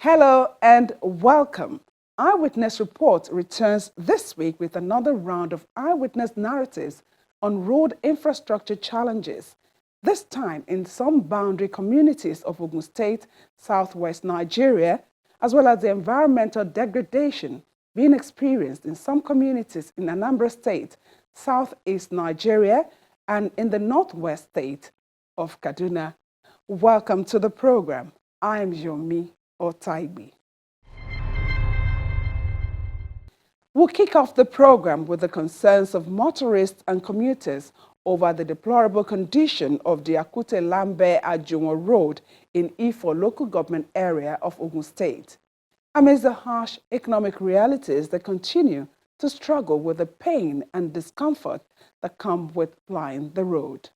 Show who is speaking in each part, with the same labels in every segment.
Speaker 1: Hello and welcome. Eyewitness Report returns this week with another round of eyewitness narratives on road infrastructure challenges, this time in some boundary communities of Ogun State, southwest Nigeria, as well as the environmental degradation being experienced in some communities in Anambra State, southeast Nigeria, and in the northwest state of Kaduna. Welcome to the program. I am Yomi Otaibi. We'll kick off the program with the concerns of motorists and commuters over the deplorable condition of the Akute-Lambe Road in Ifo local government area of Ogun State. Amidst the harsh economic realities that continue to struggle with the pain and discomfort that come with plying the road.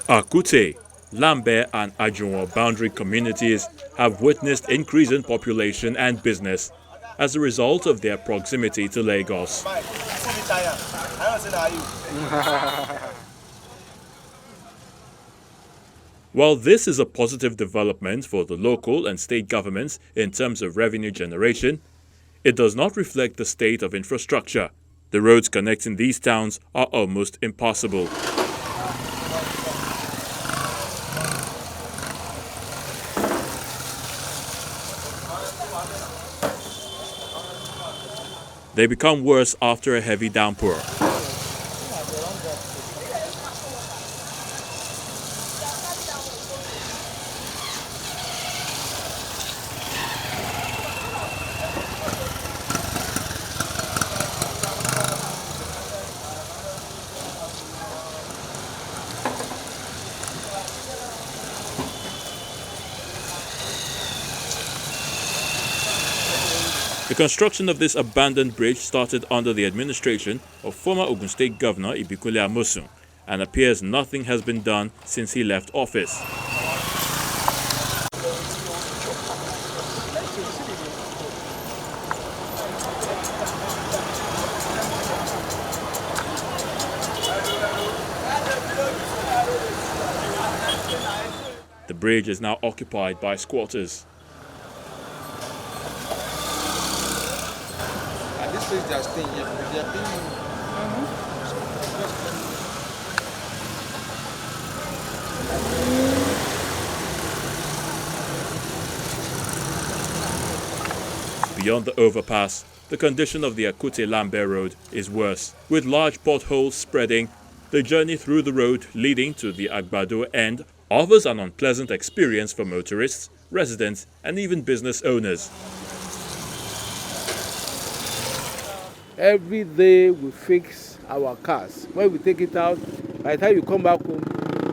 Speaker 2: Akute-Lambe and Ajunwa boundary communities have witnessed increasing population and business as a result of their proximity to Lagos. While this is a positive development for the local and state governments in terms of revenue generation, it does not reflect the state of infrastructure. The roads connecting these towns are almost impassable. They become worse after a heavy downpour. The construction of this abandoned bridge started under the administration of former Ogun State Governor Ibikule and appears nothing has been done since he left office. The bridge is now occupied by squatters. Beyond the overpass, the condition of the Akute-Lambe road is worse, with large potholes spreading. The journey through the road leading to the Agbado end offers an unpleasant experience for motorists, residents, and even business owners.
Speaker 3: Every day we fix our cars. When we take it out, by the time you come back home,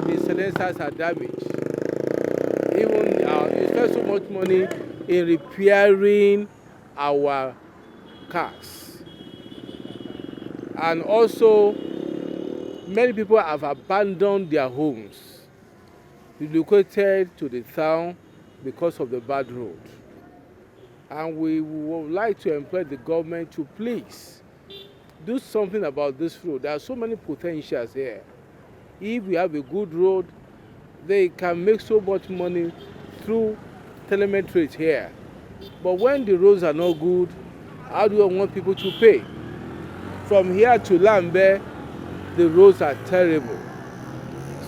Speaker 3: the silencers are damaged. Even we spend so much money in repairing our cars. And also, many people have abandoned their homes, relocated to the town because of the bad road. And we would like to employ the government to please do something about this road. There are so many potentials here. If we have a good road, they can make so much money through telemetry here. But when the roads are not good, how do we want people to pay? From here to Lambe, the roads are terrible.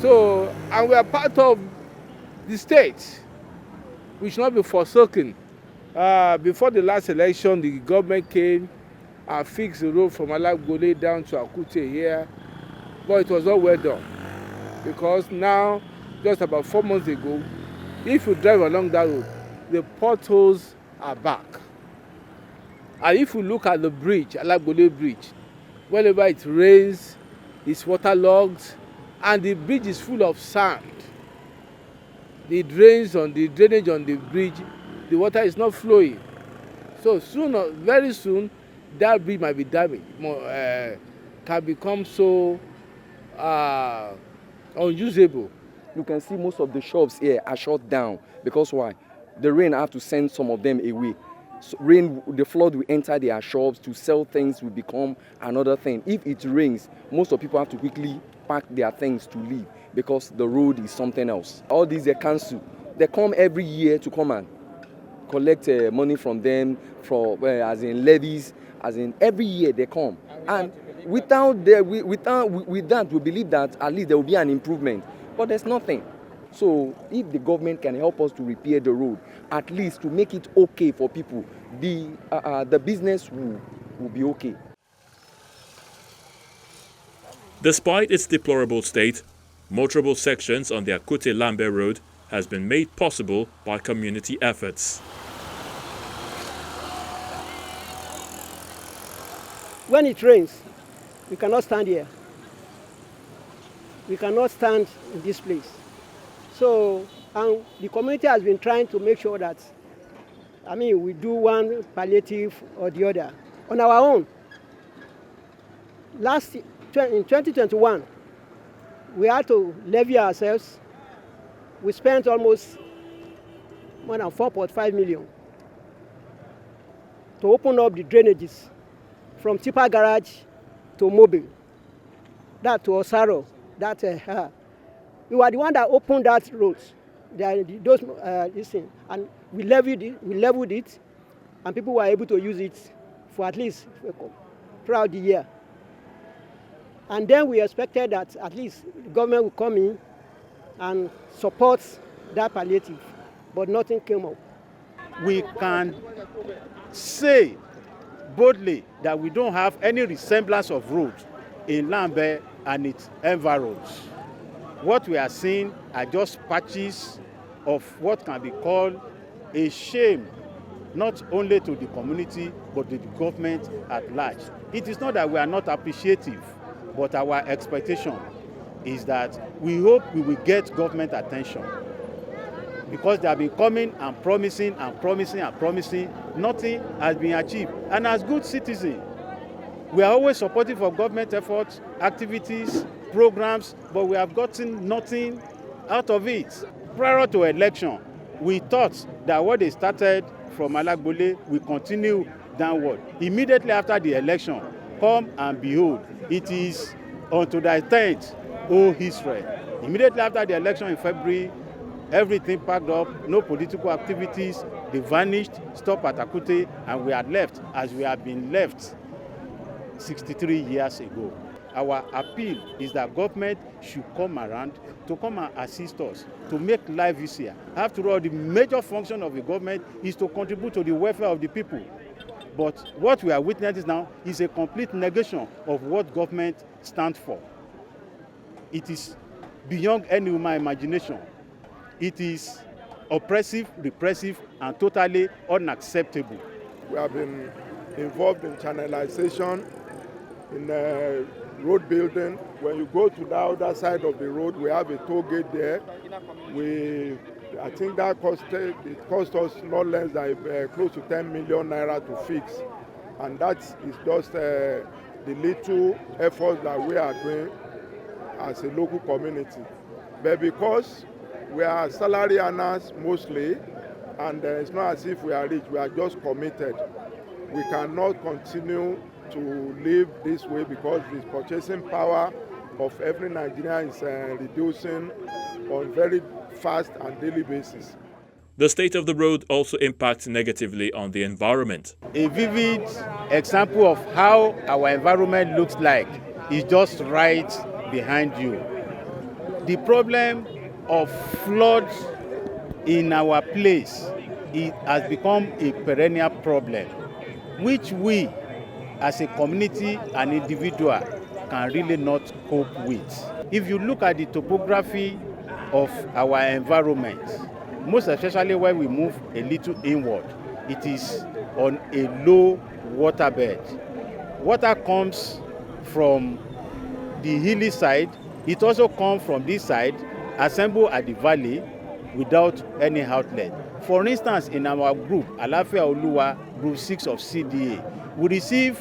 Speaker 3: So, and we are part of the state. We should not be forsaken. Before the last election, the government came and fixed the road from Gully down to Akute here, but it was not well done. Because now, just about 4 months ago, if you drive along that road, the potholes are back. And if you look at the bridge, Gully Bridge, whenever it rains, it's waterlogged, and the bridge is full of sand. The drainage on the bridge, the water is not flowing. So very soon, that bridge might be damaged, can become so unusable.
Speaker 4: You can see most of the shops here are shut down because why? The rain have to send some of them away. So the flood will enter their shops. To sell things will become another thing. If it rains, most of people have to quickly pack their things to leave because the road is something else. All these are cancelled. They come every year to come and collect money from them, as in levies, as in every year they come. And with that, we believe that at least there will be an improvement. But there's nothing. So if the government can help us to repair the road, at least to make it okay for people, the business will be okay.
Speaker 2: Despite its deplorable state, motorable sections on the Akute-Lambe road has been made possible by community efforts.
Speaker 5: When it rains, we cannot stand here. We cannot stand in this place. So, and the community has been trying to make sure that, we do one palliative or the other on our own. In 2021, we had to levy ourselves. We spent almost more than 4.5 million to open up the drainages from Tipa Garage to Mobile, that to Osaro, we were the one that opened that road, this thing, and we leveled it, and people were able to use it for at least throughout the year. And then we expected that at least the government would come in and support that palliative, but nothing came up.
Speaker 6: We can say boldly that we don't have any resemblance of road in Lambe and its environs. What we are seeing are just patches of what can be called a shame, not only to the community, but to the government at large. It is not that we are not appreciative, but our expectation is that we hope we will get government attention, because they have been coming and promising and promising and promising. Nothing has been achieved. And as good citizens, we are always supportive of government efforts, activities, programs, but we have gotten nothing out of it. Prior to election, we thought that what they started from Alagbole will continue downward. Immediately after the election, come and behold, it is unto thy tent, O Israel. Immediately after the election in February, everything packed up, no political activities, they vanished, stopped at Akute, and we are left as we have been left 63 years ago. Our appeal is that government should come around to come and assist us, to make life easier. After all, the major function of the government is to contribute to the welfare of the people. But what we are witnessing now is a complete negation of what government stands for. It is beyond any human imagination. It is oppressive, repressive, and totally unacceptable.
Speaker 7: We have been involved in channelization, in road building. When you go to the other side of the road, we have a toll gate there. I think that cost us not less than close to 10 million naira to fix. And that is just the little effort that we are doing as a local community. But because we are salary earners mostly, and it's not as if we are rich, we are just committed. We cannot continue to live this way because the purchasing power of every Nigerian is reducing on very fast and daily basis.
Speaker 2: The state of the road also impacts negatively on the environment.
Speaker 6: A vivid example of how our environment looks like is just right behind you. The problem of floods in our place, it has become a perennial problem, which we as a community and individual can really not cope with. If you look at the topography of our environment, most especially when we move a little inward, it is on a low waterbed. Water comes from the hilly side. It also comes from this side, assemble at the valley without any outlet. For instance, in our group, Alafia Oluwa, group 6 of CDA, we receive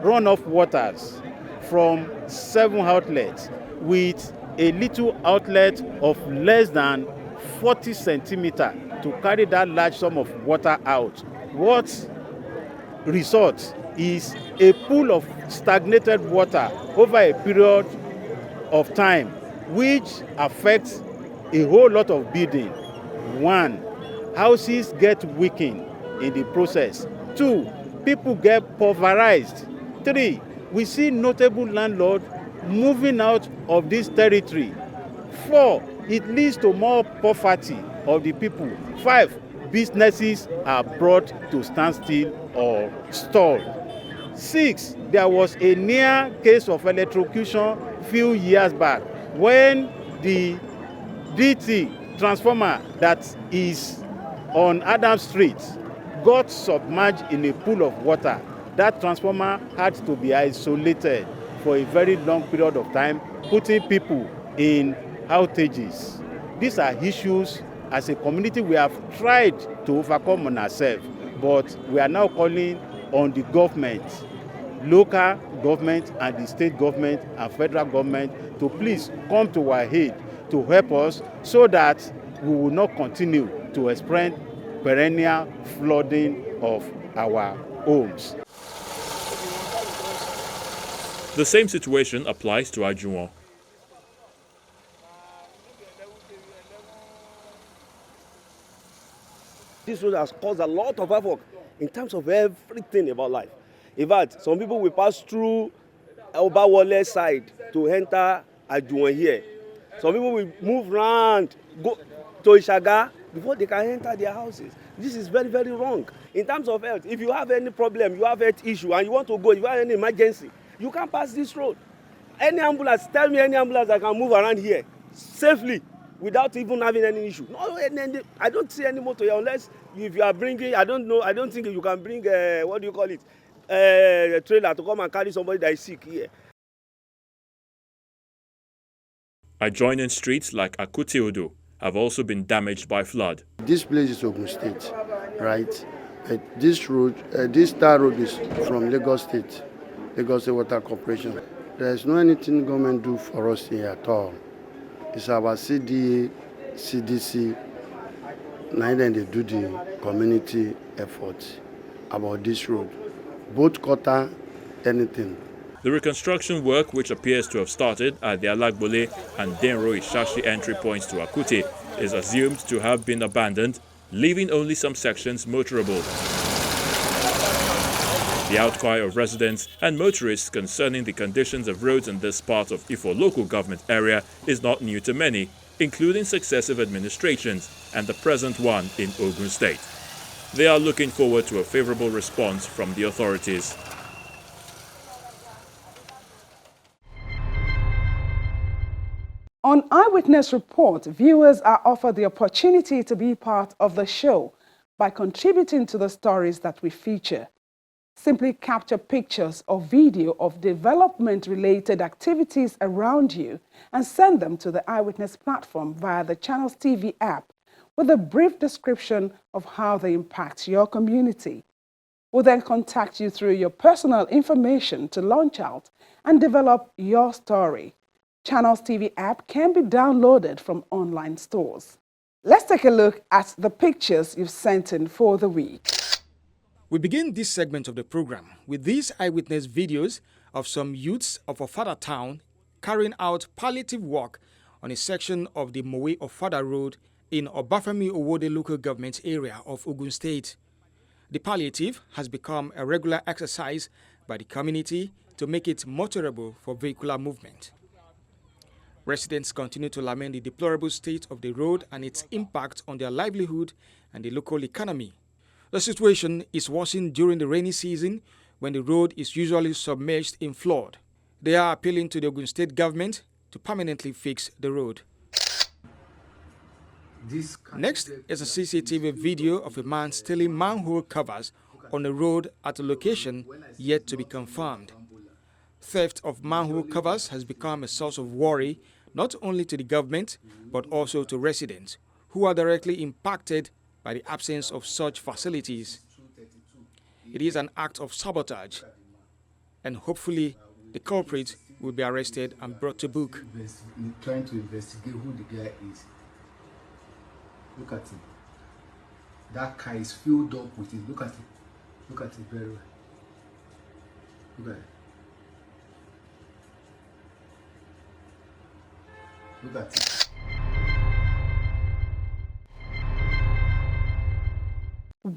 Speaker 6: runoff waters from 7 outlets with a little outlet of less than 40 centimeters to carry that large sum of water out. What results is a pool of stagnated water over a period of time, which affects a whole lot of building. One, houses get weakened in the process. Two, people get pulverized. Three, we see notable landlords moving out of this territory. Four, it leads to more poverty of the people. Five, businesses are brought to standstill or stalled. Six, there was a near case of electrocution few years back when the DT transformer that is on Adam Street got submerged in a pool of water. That transformer had to be isolated for a very long period of time, putting people in outages. These are issues as a community we have tried to overcome on ourselves, but we are now calling on the government, local government and the state government and federal government to please come to our aid to help us so that we will not continue to experience perennial flooding of our homes.
Speaker 2: The same situation applies to Ajuwon.
Speaker 8: This road has caused a lot of havoc in terms of everything about life. In fact, some people will pass through Obawole side to enter Ajuwon here. Some people will move around, go to Ishaga before they can enter their houses. This is very, very wrong. In terms of health, if you have any problem, you have health issue, and you want to go, you have any emergency, you can't pass this road. Any ambulance, tell me any ambulance that can move around here safely without even having any issue. No, I don't see any motor here unless if you are bringing, I don't think you can bring, what do you call it, a trailer to come and carry somebody that is sick here.
Speaker 2: Adjoining streets like Akute-Odo have also been damaged by flood.
Speaker 9: This place is Ogun State, right? This road, this tar road is from Lagos State, Lagos State Water Corporation. There is no anything government do for us here at all. It's our CDA, CDC, now then they do the community effort about this road. Both quarter, anything.
Speaker 2: The reconstruction work, which appears to have started at the Alagbole and Denro Ishashi entry points to Akute, is assumed to have been abandoned, leaving only some sections motorable. The outcry of residents and motorists concerning the conditions of roads in this part of Ifo local government area is not new to many, including successive administrations and the present one in Ogun State. They are looking forward to a favorable response from the authorities.
Speaker 1: On Eyewitness Report, viewers are offered the opportunity to be part of the show by contributing to the stories that we feature. Simply capture pictures or video of development-related activities around you and send them to the Eyewitness platform via the Channels TV app with a brief description of how they impact your community. We'll then contact you through your personal information to launch out and develop your story. Channels TV app can be downloaded from online stores. Let's take a look at the pictures you've sent in for the week.
Speaker 10: We begin this segment of the program with these eyewitness videos of some youths of Ofada town carrying out palliative work on a section of the Mowe Ofada Road in Obafemi Owode local government area of Ogun State. The palliative has become a regular exercise by the community to make it motorable for vehicular movement. Residents continue to lament the deplorable state of the road and its impact on their livelihood and the local economy. The situation is worsened during the rainy season when the road is usually submerged in flood. They are appealing to the Ogun State government to permanently fix the road. Next is a CCTV video of a man stealing manhole covers on a road at a location yet to be confirmed. Theft of manhole covers has become a source of worry not only to the government but also to residents who are directly impacted by the absence of such facilities. It is an act of sabotage, and hopefully the culprit will be arrested and brought to book.
Speaker 11: Trying to investigate who the guy is. Look at him. That car is filled up with it. Look at it. Look at it very well. Look at it. Look at it.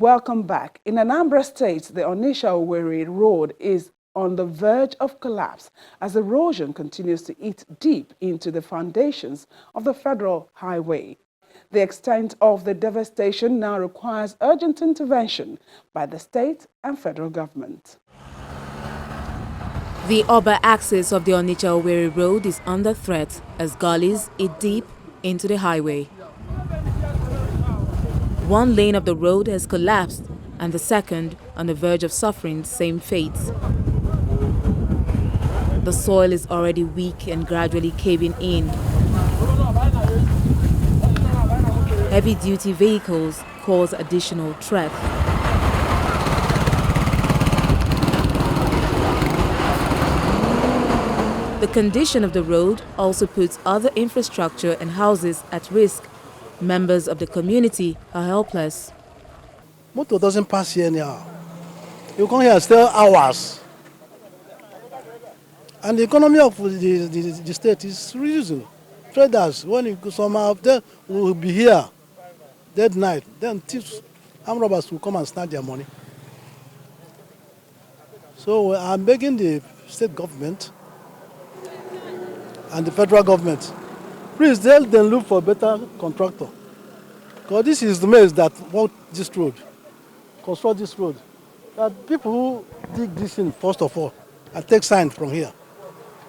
Speaker 1: welcome back. In Anambra State, the Onitsha Owerri road is on the verge of collapse as erosion continues to eat deep into the foundations of the federal highway. The extent of the devastation now requires urgent intervention by the state and federal government.
Speaker 12: The upper axis of the Onitsha Owerri road is under threat as gullies eat deep into the highway. One lane of the road has collapsed and the second on the verge of suffering the same fate. The soil is already weak and gradually caving in. Heavy-duty vehicles cause additional threat. The condition of the road also puts other infrastructure and houses at risk. Members of the community are helpless.
Speaker 13: Motor doesn't pass here anyhow. You come here still hours. And the economy of the state is reducing. Traders, when you somehow they will be here dead night, then thieves, armed robbers will come and snatch their money. So I'm begging the state government and the federal government, please tell them look for a better contractor. Because this is the mess that walk this road, construct this road. That people who dig this in first of all and take sign from here.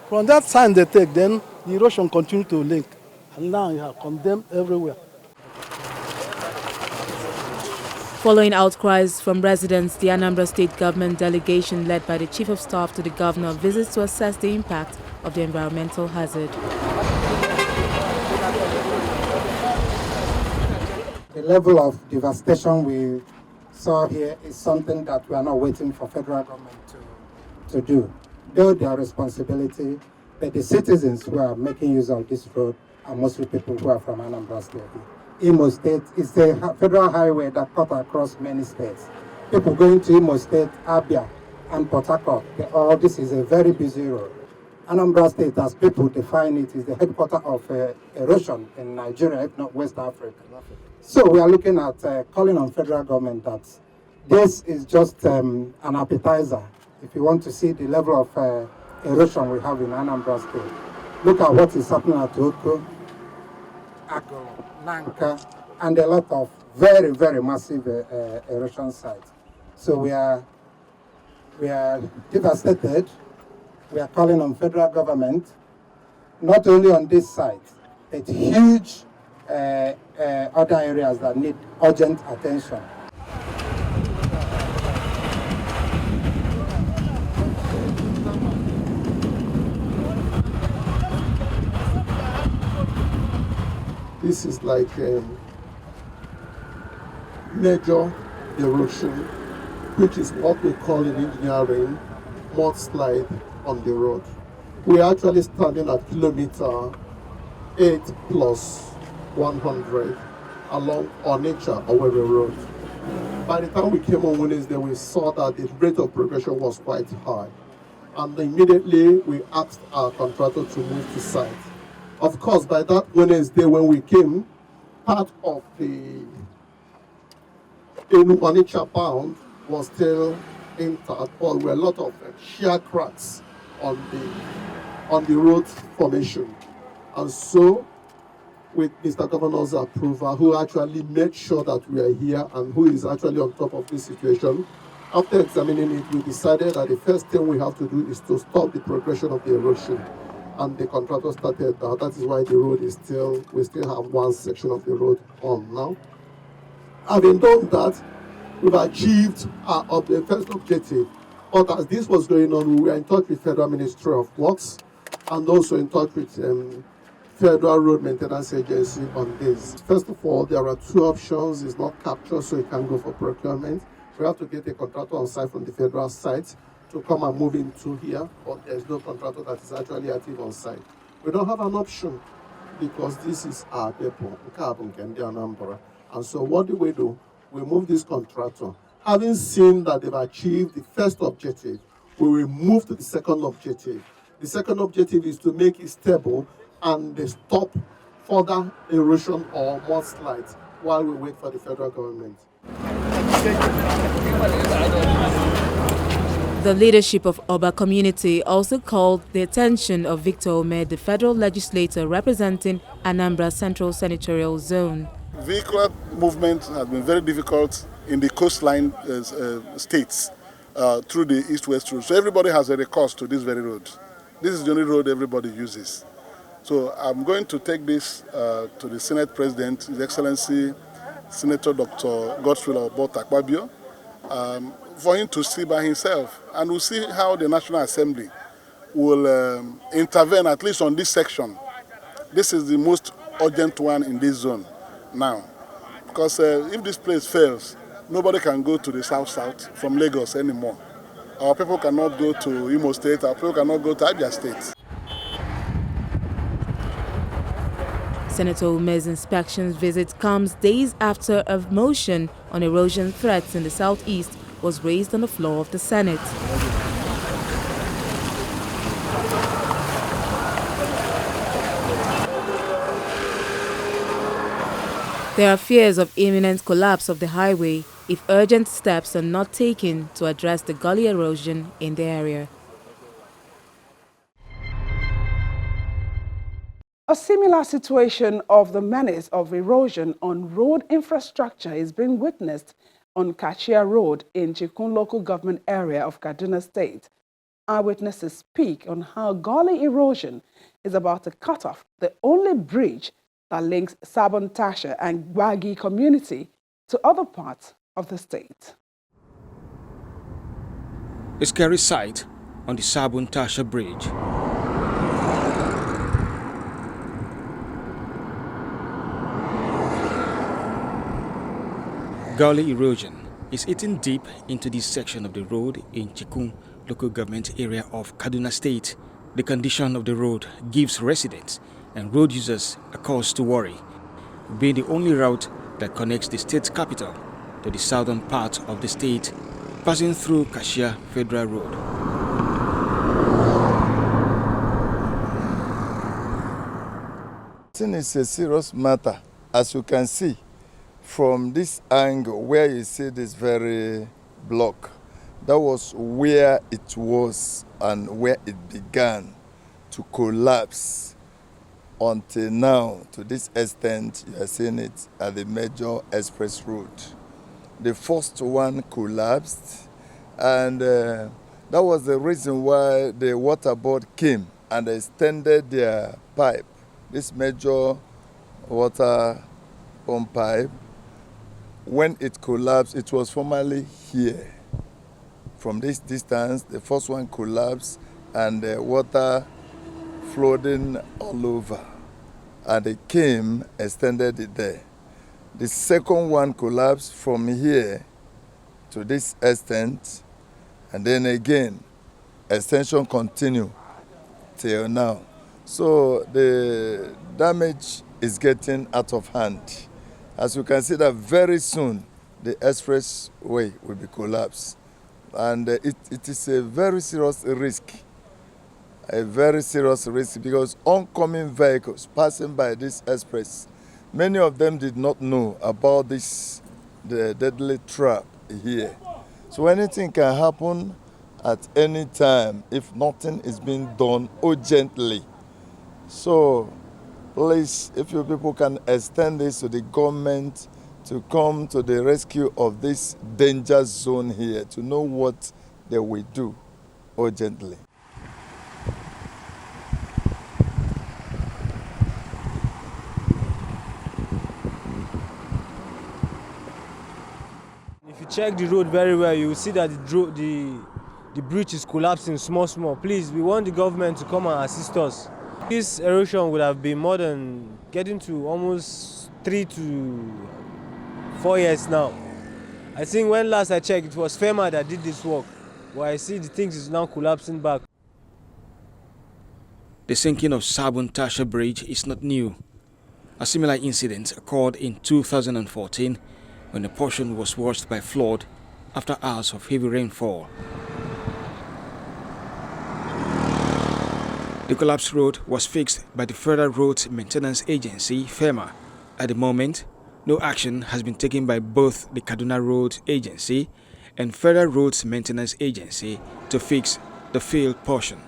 Speaker 13: From that sign they take, then the erosion continue to link. And now you have condemned everywhere.
Speaker 12: Following outcries from residents, the Anambra State government delegation led by the Chief of Staff to the Governor visits to assess the impact of the environmental hazard.
Speaker 14: The level of devastation we saw here is something that we are not waiting for federal government to do. Though their responsibility, but the citizens who are making use of this road are mostly people who are from Anambra State. Imo State is a federal highway that cuts across many states. People going to Imo State, Abia, and Port Harcourt, all this is a very busy road. Anambra State, as people define it, is the headquarters of erosion in Nigeria, if not West Africa. So we are looking at calling on federal government that this is just an appetizer. If you want to see the level of erosion we have in Anambra State, look at what is happening at Ogun, Nanka, and a lot of very, very massive erosion sites. So we are devastated. We are calling on federal government, not only on this site, but huge other areas that need urgent attention.
Speaker 7: This is like major erosion, which is what we call in engineering mudslide on the road. We are actually standing at kilometer 8 plus 100 along Onitsha Owerri road. By the time we came on Wednesday, we saw that the rate of progression was quite high. And immediately we asked our contractor to move to site. Of course, by that Wednesday when we came, part of the Onitsha bound was still intact, but there were a lot of shear cracks on the road formation. And so, with Mr. Governor's approval, who actually made sure that we are here and who is actually on top of this situation, after examining it, we decided that the first thing we have to do is to stop the progression of the erosion. And the contractor started that. That is why the road is we still have one section of the road on now. Having done that, we've achieved the first objective. But as this was going on, we were in touch with Federal Ministry of Works and also in touch with Federal Road Maintenance Agency on this. First of all, there are two options. It's not captured, so it can go for procurement. We have to get a contractor on site from the federal site to come and move into here, but there's no contractor that is actually active on site. We don't have an option because this is our depot, Anambra. And so what do? We move this contractor. Having seen that they've achieved the first objective, we will move to the second objective. The second objective is to make it stable and stop further erosion or mudslides while we wait for the federal government.
Speaker 12: The leadership of Oba community also called the attention of Victor Ome, the federal legislator representing Anambra Central Senatorial Zone.
Speaker 15: Vehicular movement has been very difficult in the coastline states through the east-west route. So everybody has a recourse to this very road. This is the only road everybody uses. So I'm going to take this to the Senate President, His Excellency Senator Dr. Godswill Obotakpabio, for him to see by himself. And we'll see how the National Assembly will intervene, at least on this section. This is the most urgent one in this zone now. Because if this place fails, nobody can go to the south-south from Lagos anymore. Our people cannot go to Imo State, our people cannot go to Abia State.
Speaker 12: Senator Ume's inspection visit comes days after a motion on erosion threats in the southeast was raised on the floor of the Senate. There are fears of imminent collapse of the highway if urgent steps are not taken to address the gully erosion in the area.
Speaker 1: A similar situation of the menace of erosion on road infrastructure is being witnessed on Kachia Road in Chikun local government area of Kaduna State. Eyewitnesses speak on how gully erosion is about to cut off the only bridge that links Sabon Tasha and Gwagi community to other parts of the state.
Speaker 10: A scary sight on the Sabon Tasha bridge. Gully erosion is eating deep into this section of the road in Chikun local government area of Kaduna State. The condition of the road gives residents and road users a cause to worry, being the only route that connects the state capital to the southern part of the state, passing through Kashia Federal Road.
Speaker 16: It is a serious matter, as you can see from this angle where you see this very block. That was where it was and where it began to collapse until now. To this extent, you are seeing it at the major express road. The first one collapsed, and that was the reason why the water board came and extended their pipe, this major water pump pipe. When it collapsed, it was formerly here. From this distance, the first one collapsed and the water flooding all over. And they came, extended it there. The second one collapsed from here to this extent, and then again, extension continued till now. So the damage is getting out of hand. As you can see that very soon, the expressway will be collapsed. And it is a very serious risk because oncoming vehicles passing by this express, many of them did not know about the deadly trap here. So anything can happen at any time if nothing is being done urgently. So please, if you people can extend this to the government to come to the rescue of this danger zone here, to know what they will do urgently.
Speaker 17: If you check the road very well, you will see that the bridge is collapsing small. Please, we want the government to come and assist us. This erosion would have been more than getting to almost 3 to 4 years now. I think when last I checked, it was FEMA that did this work, but I see the things is now collapsing back.
Speaker 10: The sinking of Sabon Tasha Bridge is not new. A similar incident occurred in 2014 when a portion was washed by flood after hours of heavy rainfall. The collapsed road was fixed by the Federal Road Maintenance Agency, FEMA. At the moment, No action has been taken by both the Kaduna Road Agency and Federal Roads Maintenance Agency to fix the failed portion.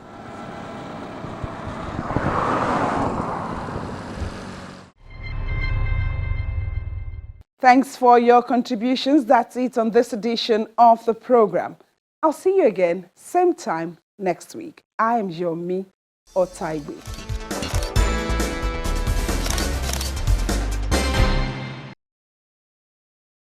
Speaker 1: Thanks for your contributions. That's it on this edition of the program. I'll see you again, same time next week. I am Yomi Otaiwe.